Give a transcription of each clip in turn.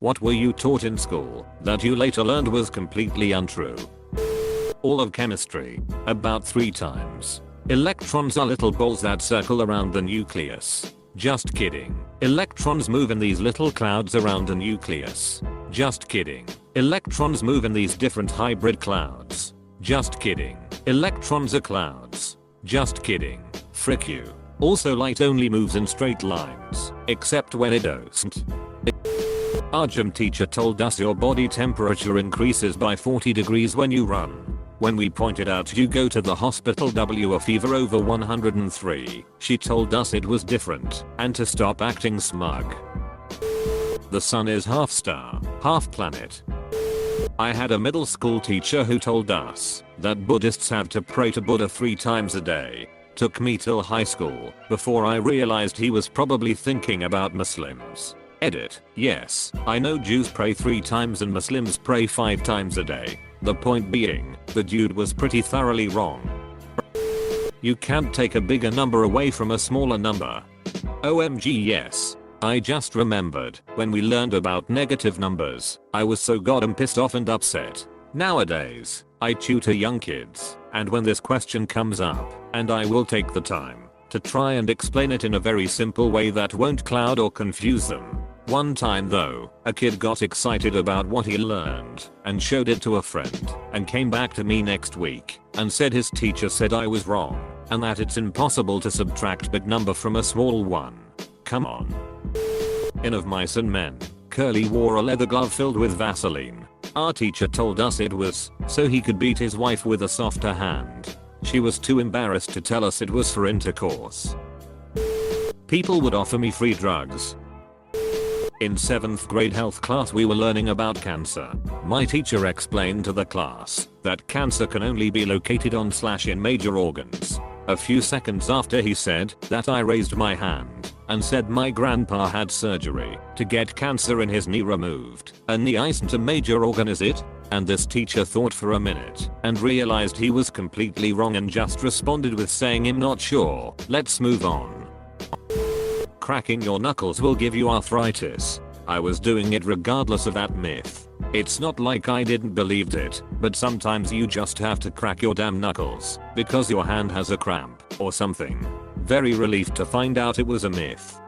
What were you taught in school that you later learned was completely untrue? All of chemistry. About 3 times. Electrons are little balls that circle around the nucleus. Just kidding. Electrons move in these little clouds around the nucleus. Just kidding. Electrons move in these different hybrid clouds. Just kidding. Electrons are clouds. Just kidding. Frick you. Also, light only moves in straight lines, except when it doesn't. Our gym teacher told us your body temperature increases by 40 degrees when you run. When we pointed out you go to the hospital a fever over 103, she told us it was different and to stop acting smug. The sun is half star, half planet. I had a middle school teacher who told us that Buddhists have to pray to Buddha 3 times a day. Took me till high school before I realized he was probably thinking about Muslims. Edit. Yes, I know Jews pray 3 times and Muslims pray 5 times a day. The point being, the dude was pretty thoroughly wrong. You can't take a bigger number away from a smaller number. OMG yes. I just remembered when we learned about negative numbers, I was so goddamn pissed off and upset. Nowadays, I tutor young kids, and when this question comes up, and I will take the time to try and explain it in a very simple way that won't cloud or confuse them. One time though, a kid got excited about what he learned and showed it to a friend and came back to me next week and said his teacher said I was wrong and that it's impossible to subtract big number from a small one. Come on. In Of Mice and Men, Curly wore a leather glove filled with Vaseline. Our teacher told us it was so he could beat his wife with a softer hand. She was too embarrassed to tell us it was for intercourse. People would offer me free drugs. In 7th grade health class we were learning about cancer. My teacher explained to the class that cancer can only be located on/in major organs. A few seconds after he said that, I raised my hand and said my grandpa had surgery to get cancer in his knee removed. A knee isn't a major organ, is it? And this teacher thought for a minute and realized he was completely wrong and just responded with saying, I'm not sure, let's move on. Cracking your knuckles will give you arthritis. I was doing it regardless of that myth. It's not like I didn't believe it, but sometimes you just have to crack your damn knuckles because your hand has a cramp or something. Very relieved to find out it was a myth.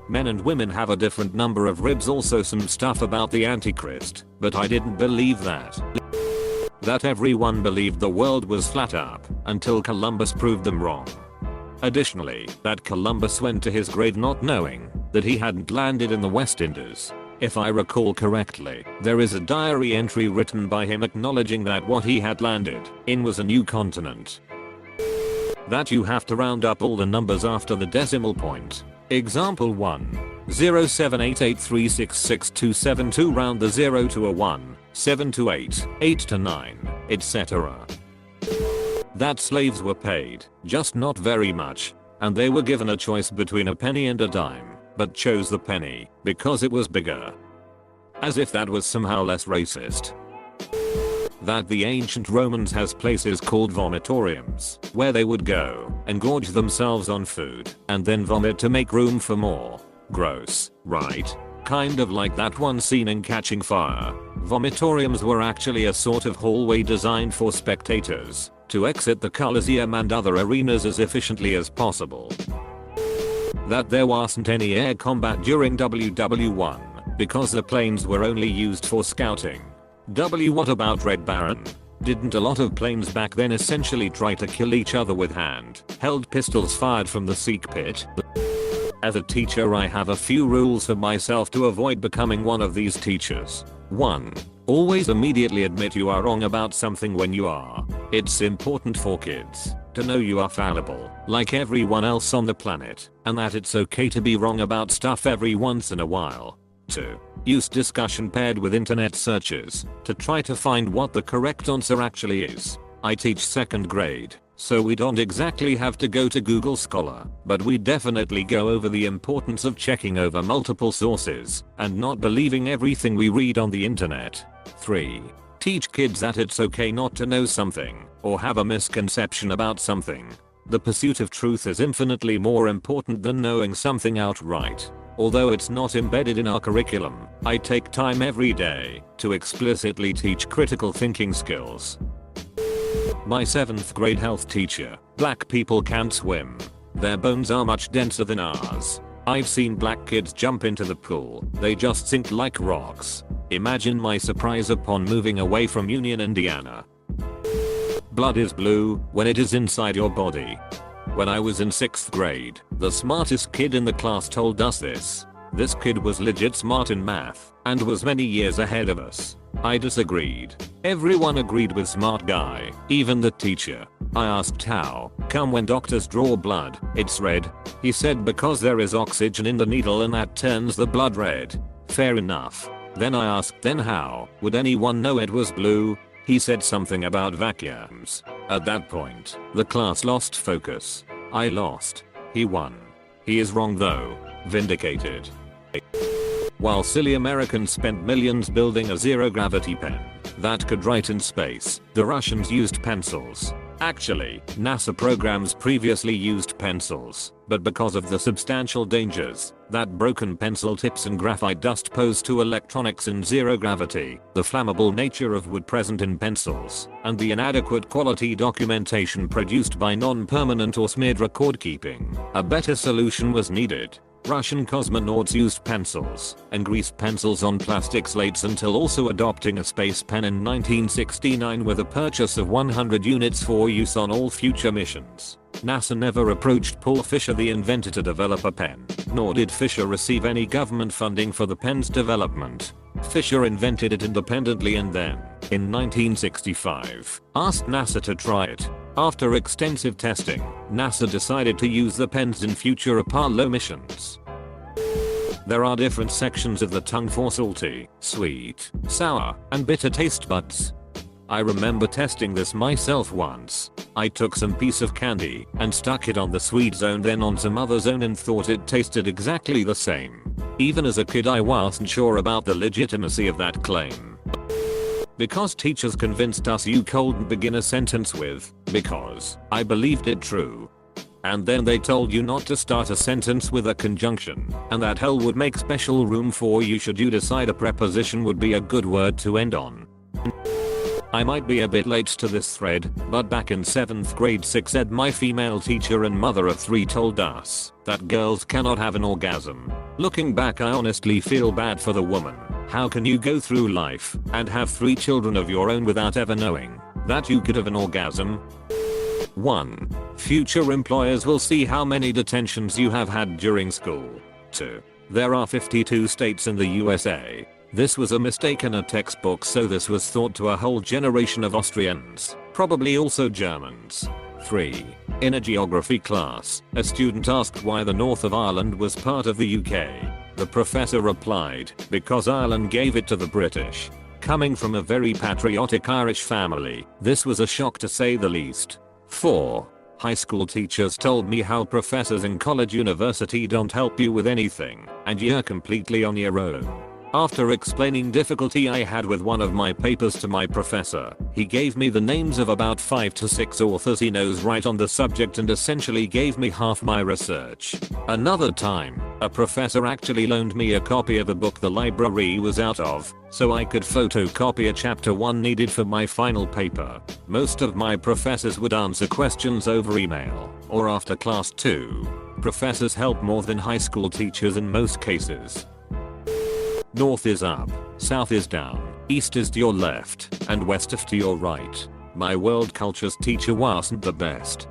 Men and women have a different number of ribs, also some stuff about the Antichrist, but I didn't believe that. That everyone believed the world was flat up until Columbus proved them wrong. Additionally, that Columbus went to his grave not knowing that he hadn't landed in the West Indies. If I recall correctly, there is a diary entry written by him acknowledging that what he had landed in was a new continent. That you have to round up all the numbers after the decimal point. Example 1. 07883666272, round the 0 to a 1, 7 to 8, 8 to 9, etc. That slaves were paid, just not very much, and they were given a choice between a penny and a dime, but chose the penny because it was bigger. As if that was somehow less racist. That the ancient Romans has places called vomitoriums, where they would go and gorge themselves on food and then vomit to make room for more. Gross, right? Kind of like that one scene in Catching Fire. Vomitoriums were actually a sort of hallway designed for spectators to exit the Coliseum and other arenas as efficiently as possible. That there wasn't any air combat during WW1 because the planes were only used for scouting. What about Red Baron? Didn't a lot of planes back then essentially try to kill each other with hand-held pistols fired from the Sikh pit? As a teacher, I have a few rules for myself to avoid becoming one of these teachers. 1. Always immediately admit you are wrong about something when you are. It's important for kids to know you are fallible, like everyone else on the planet, and that it's okay to be wrong about stuff every once in a while. 2. Use discussion paired with internet searches to try to find what the correct answer actually is. I teach 2nd grade, so we don't exactly have to go to Google Scholar, but we definitely go over the importance of checking over multiple sources and not believing everything we read on the internet. 3. Teach kids that it's okay not to know something or have a misconception about something. The pursuit of truth is infinitely more important than knowing something outright. Although it's not embedded in our curriculum, I take time every day to explicitly teach critical thinking skills. My 7th grade health teacher: black people can't swim. Their bones are much denser than ours. I've seen black kids jump into the pool, they just sink like rocks. Imagine my surprise upon moving away from Union, Indiana. Blood is blue when it is inside your body. When I was in 6th grade, the smartest kid in the class told us this. This kid was legit smart in math and was many years ahead of us. I disagreed. Everyone agreed with smart guy, even the teacher. I asked how come when doctors draw blood, it's red. He said because there is oxygen in the needle and that turns the blood red. Fair enough. Then I asked then how would anyone know it was blue? He said something about vacuums. At that point, the class lost focus. I lost. He won. He is wrong though. Vindicated. While silly Americans spent millions building a zero-gravity pen that could write in space, the Russians used pencils. Actually, NASA programs previously used pencils, but because of the substantial dangers that broken pencil tips and graphite dust pose to electronics in zero gravity, the flammable nature of wood present in pencils, and the inadequate quality documentation produced by non-permanent or smeared record keeping, a better solution was needed. Russian cosmonauts used pencils and greased pencils on plastic slates until also adopting a space pen in 1969 with a purchase of 100 units for use on all future missions. NASA never approached Paul Fisher, the inventor, to develop a pen, nor did Fisher receive any government funding for the pen's development. Fisher invented it independently and then, in 1965, asked NASA to try it. After extensive testing, NASA decided to use the pens in future Apollo missions. There are different sections of the tongue for salty, sweet, sour, and bitter taste buds. I remember testing this myself once. I took some piece of candy and stuck it on the sweet zone, then on some other zone, and thought it tasted exactly the same. Even as a kid I wasn't sure about the legitimacy of that claim. Because teachers convinced us you couldn't begin a sentence with because I believed it true. And then they told you not to start a sentence with a conjunction, and that hell would make special room for you should you decide a preposition would be a good word to end on. I might be a bit late to this thread, but back in 7th grade 6 ed, my female teacher and mother of 3 told us that girls cannot have an orgasm. Looking back, I honestly feel bad for the woman. How can you go through life and have 3 children of your own without ever knowing that you could have an orgasm? 1. Future employers will see how many detentions you have had during school. 2. There are 52 states in the USA. This was a mistake in a textbook, so this was taught to a whole generation of Austrians, probably also Germans. 3. In a geography class, a student asked why the north of Ireland was part of the UK. The professor replied, because Ireland gave it to the British. Coming from a very patriotic Irish family, this was a shock to say the least. 4. High school teachers told me how professors in college university don't help you with anything, and you're completely on your own. After explaining difficulty I had with one of my papers to my professor, he gave me the names of about 5 to 6 authors he knows right on the subject and essentially gave me half my research. Another time, a professor actually loaned me a copy of a book the library was out of, so I could photocopy a chapter 1 needed for my final paper. Most of my professors would answer questions over email or after class too. Professors help more than high school teachers in most cases. North is up, south is down, east is to your left, and west is to your right. My world cultures teacher wasn't the best.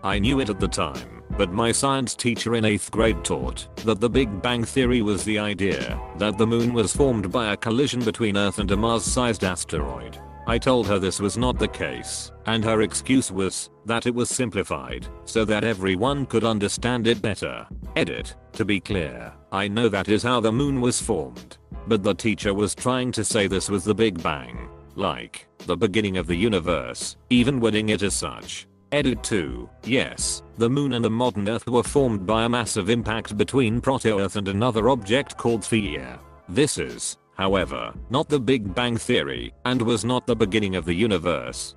I knew it at the time, but my science teacher in 8th grade taught that the Big Bang Theory was the idea that the moon was formed by a collision between Earth and a Mars-sized asteroid. I told her this was not the case, and her excuse was that it was simplified so that everyone could understand it better. Edit. To be clear, I know that is how the moon was formed, but the teacher was trying to say this was the Big Bang, like the beginning of the universe, even wording it as such. Edit 2. Yes, the moon and the modern Earth were formed by a massive impact between Proto-Earth and another object called Theia. This is, however, not the Big Bang Theory, and was not the beginning of the universe.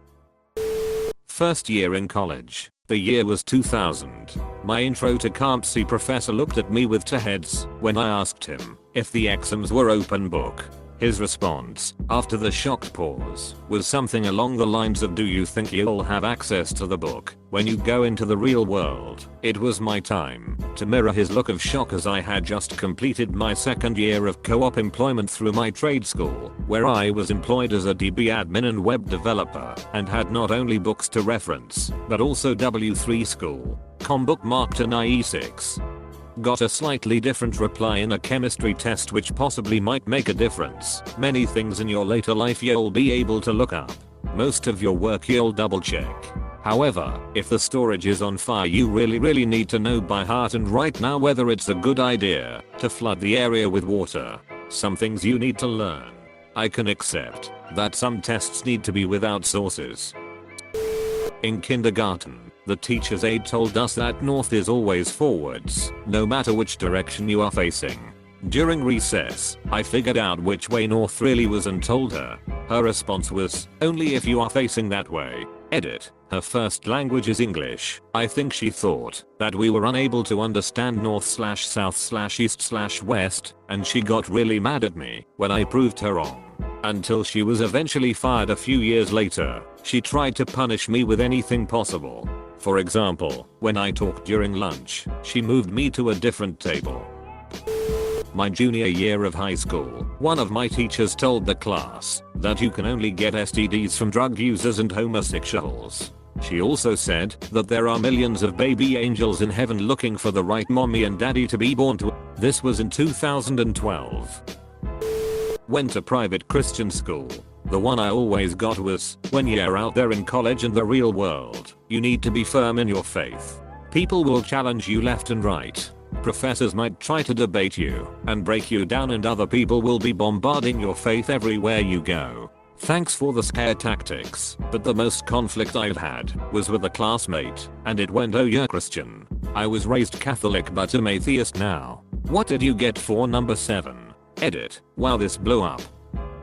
First year in college, The year was 2000. My intro to Campsy professor looked at me with two heads when I asked him if the exams were open book. His response, after the shocked pause, was something along the lines of, "Do you think you'll have access to the book when you go into the real world?" It was my time to mirror his look of shock, as I had just completed my second year of co-op employment through my trade school, where I was employed as a DB admin and web developer, and had not only books to reference, but also W3 school com bookmarked an IE6. Got a slightly different reply in a chemistry test, which possibly might make a difference. Many things in your later life you'll be able to look up. Most of your work you'll double check. However, if the storage is on fire, you really need to know by heart and right now whether it's a good idea to flood the area with water. Some things you need to learn. I can accept that some tests need to be without sources. In kindergarten, the teacher's aide told us that north is always forwards, no matter which direction you are facing. During recess, I figured out which way north really was and told her. Her response was, "Only if you are facing that way." Edit. Her first language is English. I think she thought that we were unable to understand north/south/east/west, and she got really mad at me when I proved her wrong. Until she was eventually fired a few years later. She tried to punish me with anything possible. For example, when I talked during lunch, she moved me to a different table. My junior year of high school, one of my teachers told the class that you can only get STDs from drug users and homosexuals. She also said that there are millions of baby angels in heaven looking for the right mommy and daddy to be born to. This was in 2012. Went to private Christian school. The one I always got was, when you're out there in college and the real world, you need to be firm in your faith. People will challenge you left and right. Professors might try to debate you and break you down, and other people will be bombarding your faith everywhere you go. Thanks for the scare tactics, but the most conflict I've had was with a classmate, and it went, "Oh, you're Christian. I was raised Catholic but am atheist now. What did you get for number 7? Edit. Wow, this blew up.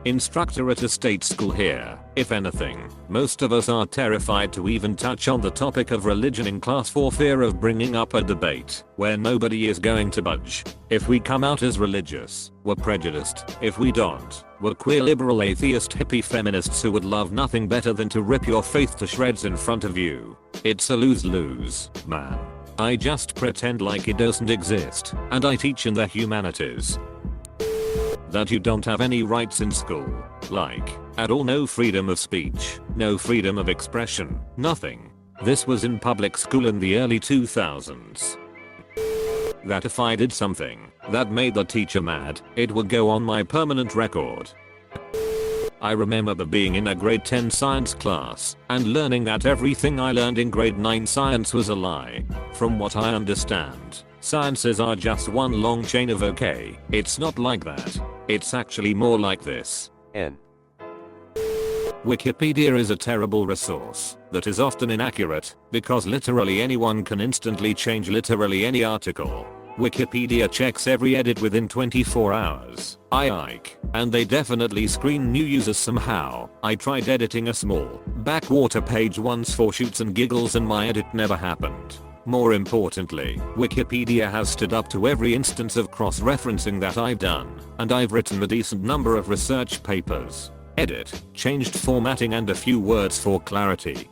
Instructor at a state school here. If anything, most of us are terrified to even touch on the topic of religion in class for fear of bringing up a debate where nobody is going to budge. If we come out as religious, we're prejudiced. If we don't, we're queer, liberal, atheist, hippie feminists who would love nothing better than to rip your faith to shreds in front of you. It's a lose-lose, man. I just pretend like it doesn't exist, and I teach in the humanities. That you don't have any rights in school. Like, at all. No freedom of speech, no freedom of expression, nothing. This was in public school in the early 2000s. That if I did something that made the teacher mad, it would go on my permanent record. I remember being in a grade 10 science class and learning that everything I learned in grade 9 science was a lie. From what I understand, sciences are just one long chain of okay. It's not like that. It's actually more like this. Wikipedia is a terrible resource that is often inaccurate because literally anyone can instantly change literally any article. Wikipedia checks every edit within 24 hours. And they definitely screen new users somehow. I tried editing a small backwater page once for shoots and giggles and my edit never happened. More importantly, Wikipedia has stood up to every instance of cross-referencing that I've done, and I've written a decent number of research papers. Edit, changed formatting and a few words for clarity.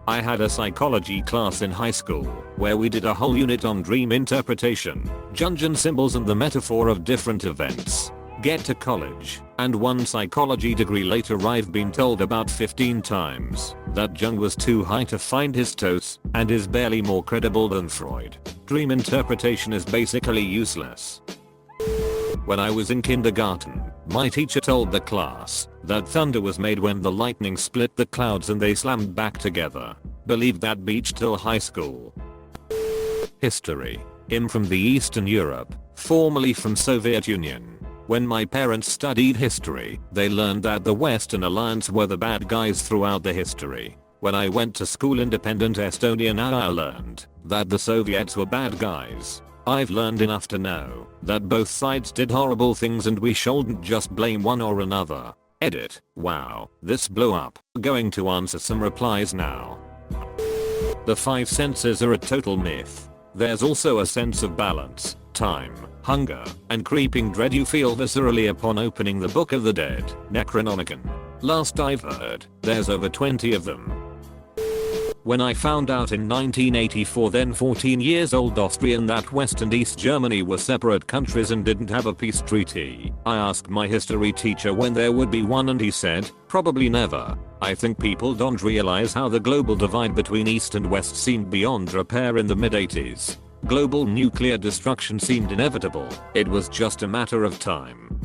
I had a psychology class in high school where we did a whole unit on dream interpretation, Jungian symbols and the metaphor of different events. Get to college, and one psychology degree later I've been told about 15 times that Jung was too high to find his toes and is barely more credible than Freud. Dream interpretation is basically useless. When I was in kindergarten, my teacher told the class that thunder was made when the lightning split the clouds and they slammed back together. Believed that beach till high school. History. I'm from the Eastern Europe, formerly from Soviet Union. When my parents studied history, they learned that the Western Alliance were the bad guys throughout the history. When I went to school independent Estonia, now I learned that the Soviets were bad guys. I've learned enough to know that both sides did horrible things and we shouldn't just blame one or another. Edit. Wow, this blew up. Going to answer some replies now. The five senses are a total myth. There's also a sense of balance, time, hunger, and creeping dread you feel viscerally upon opening the Book of the Dead, Necronomicon. Last I've heard, there's over 20 of them. When I found out in 1984, then 14 years old Austrian, that West and East Germany were separate countries and didn't have a peace treaty, I asked my history teacher when there would be one, and he said, probably never. I think people don't realize how the global divide between East and West seemed beyond repair in the mid-80s. Global nuclear destruction seemed inevitable. It was just a matter of time.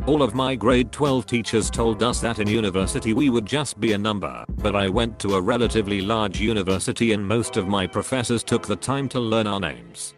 All of my grade 12 teachers told us that in university we would just be a number, but I went to a relatively large university and most of my professors took the time to learn our names.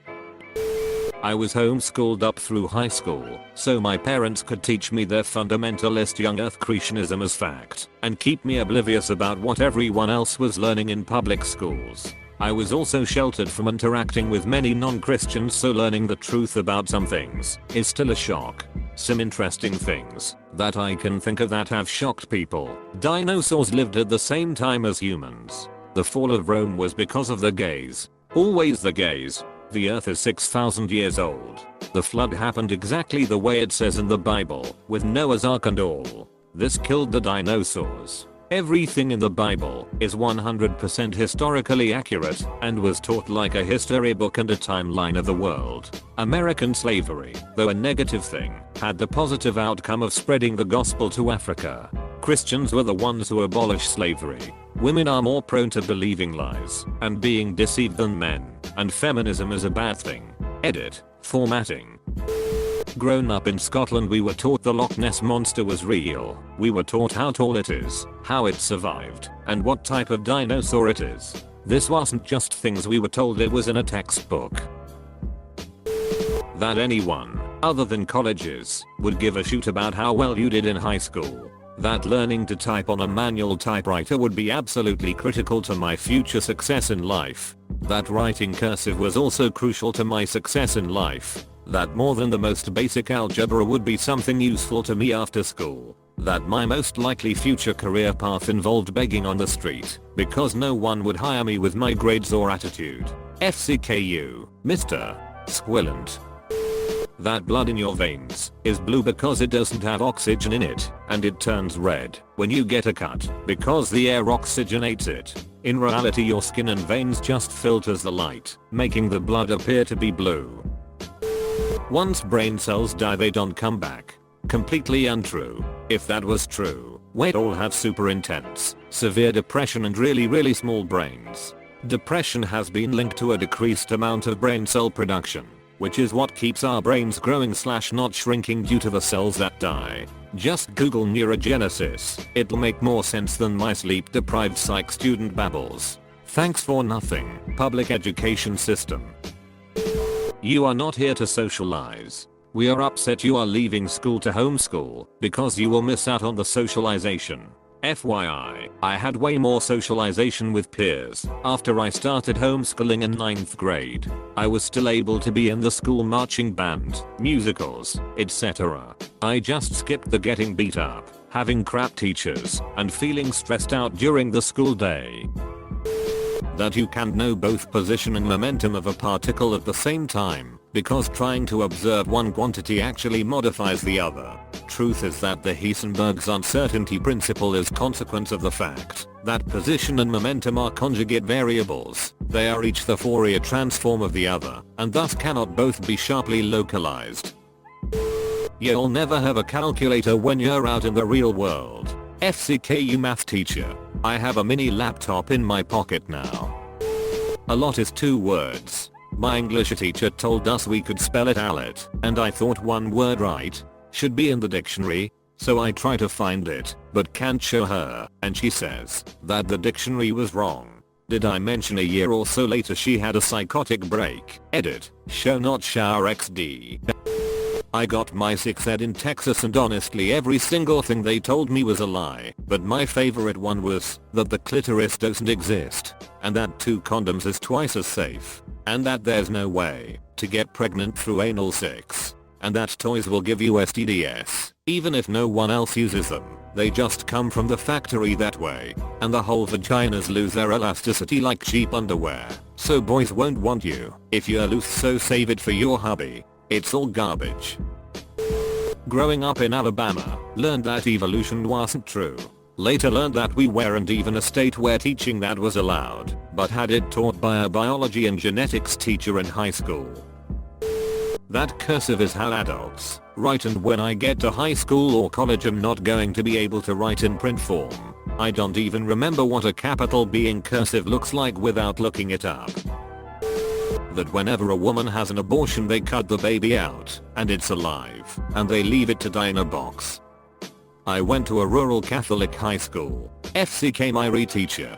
I was homeschooled up through high school, so my parents could teach me their fundamentalist young earth creationism as fact, and keep me oblivious about what everyone else was learning in public schools. I was also sheltered from interacting with many non-Christians, so learning the truth about some things is still a shock. Some interesting things that I can think of that have shocked people. Dinosaurs lived at the same time as humans. The fall of Rome was because of the gays. Always the gays. The earth is 6,000 years old. The flood happened exactly the way it says in the Bible, with Noah's Ark and all. This killed the dinosaurs. Everything in the Bible is 100% historically accurate and was taught like a history book and a timeline of the world. American slavery, though a negative thing, had the positive outcome of spreading the gospel to Africa. Christians were the ones who abolished slavery. Women are more prone to believing lies and being deceived than men, and feminism is a bad thing. Edit. Formatting. Grown up in Scotland, we were taught the Loch Ness Monster was real. We were taught how tall it is, how it survived, and what type of dinosaur it is. This wasn't just things we were told, it was in a textbook. That anyone, other than colleges, would give a shoot about how well you did in high school. That learning to type on a manual typewriter would be absolutely critical to my future success in life. That writing cursive was also crucial to my success in life. That more than the most basic algebra would be something useful to me after school. That my most likely future career path involved begging on the street, because no one would hire me with my grades or attitude. FCKU, Mr. Squillant. That blood in your veins is blue because it doesn't have oxygen in it, and it turns red when you get a cut because the air oxygenates it. In reality, your skin and veins just filters the light, making the blood appear to be blue. Once brain cells die, they don't come back. Completely untrue. If that was true, we'd all have super intense, severe depression and really small brains. Depression has been linked to a decreased amount of brain cell production, which is what keeps our brains growing / not shrinking due to the cells that die. Just Google neurogenesis, it'll make more sense than my sleep deprived psych student babbles. Thanks for nothing, public education system. You are not here to socialize. We are upset you are leaving school to homeschool because you will miss out on the socialization. FYI, I had way more socialization with peers after I started homeschooling in 9th grade. I was still able to be in the school marching band, musicals, etc. I just skipped the getting beat up, having crap teachers, and feeling stressed out during the school day. That you can't know both position and momentum of a particle at the same time, because trying to observe one quantity actually modifies the other. Truth is that the Heisenberg's uncertainty principle is consequence of the fact that position and momentum are conjugate variables. They are each the Fourier transform of the other, and thus cannot both be sharply localized. You'll never have a calculator when you're out in the real world. FCKU math teacher. I have a mini laptop in my pocket now. A lot is 2 words. My English teacher told us we could spell it allet, and I thought one word right should be in the dictionary, so I try to find it, but can't show her, and she says that the dictionary was wrong. Did I mention a year or so later she had a psychotic break? Edit, show not shower XD. I got my 6th ed in Texas, and honestly every single thing they told me was a lie, but my favorite one was that the clitoris doesn't exist, and that 2 condoms is twice as safe, and that there's no way to get pregnant through anal sex, and that toys will give you STDs, even if no one else uses them. They just come from the factory that way, and the whole vaginas lose their elasticity like cheap underwear, so boys won't want you if you're loose, so save it for your hubby. It's all garbage. Growing up in Alabama, learned that evolution wasn't true. Later learned that we weren't even a state where teaching that was allowed, but had it taught by a biology and genetics teacher in high school. That cursive is how adults write, and when I get to high school or college I'm not going to be able to write in print form. I don't even remember what a capital B in cursive looks like without looking it up. That whenever a woman has an abortion they cut the baby out, and it's alive, and they leave it to die in a box. I went to a rural Catholic high school. FCK my re-teacher.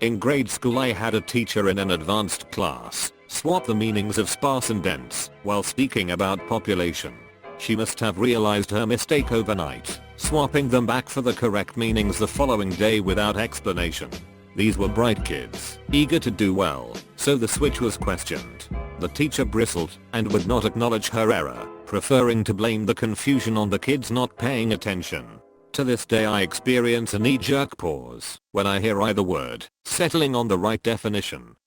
In grade school I had a teacher in an advanced class swap the meanings of sparse and dense while speaking about population. She must have realized her mistake overnight, swapping them back for the correct meanings the following day without explanation. These were bright kids, eager to do well, so the switch was questioned. The teacher bristled and would not acknowledge her error, preferring to blame the confusion on the kids not paying attention. To this day I experience a knee-jerk pause when I hear either word, settling on the right definition.